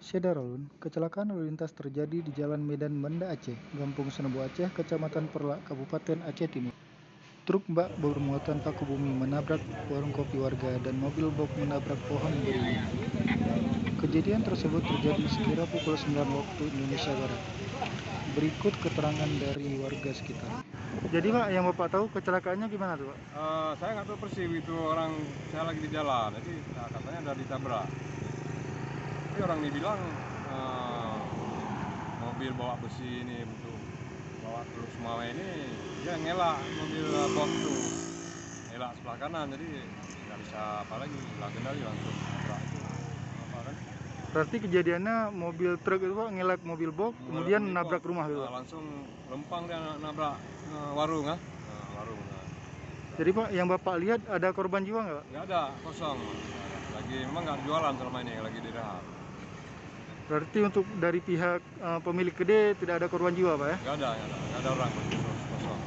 Sedarolun, kecelakaan lalu lintas terjadi di Jalan Medan Banda Aceh, Gampung Senebu Aceh, Kecamatan Perlak, Kabupaten Aceh Timur. Truk bak bermuatan paku bumi menabrak warung kopi warga dan mobil box menabrak pohon beringin. Kejadian tersebut terjadi sekira pukul 9 waktu Indonesia Barat. Berikut keterangan dari warga sekitar. Jadi Pak, yang Bapak tahu kecelakaannya gimana tuh Pak? Saya nggak tahu persis itu orang, saya lagi di jalan, jadi katanya ada ditabrak. Tapi orang ini bilang mobil bawa besi ini untuk bawa teluk Semawe ini dia ngelak mobil box tuh, ngelak sebelah kanan, jadi nggak bisa apa lagi, hilang kendali langsung nabrak itu. Apa kan? Berarti kejadiannya mobil truk itu Pak ngelak mobil box, kemudian nabrak rumah gitu Pak? Langsung lempang dia nabrak warung, warung. Jadi Pak, yang Bapak lihat ada korban jiwa nggak Pak? Nggak ada, kosong. Memang nggak jualan selama ini, lagi direhab. Berarti untuk dari pihak pemilik kedai tidak ada korban jiwa Pak ya? Nggak ada orang, kosong.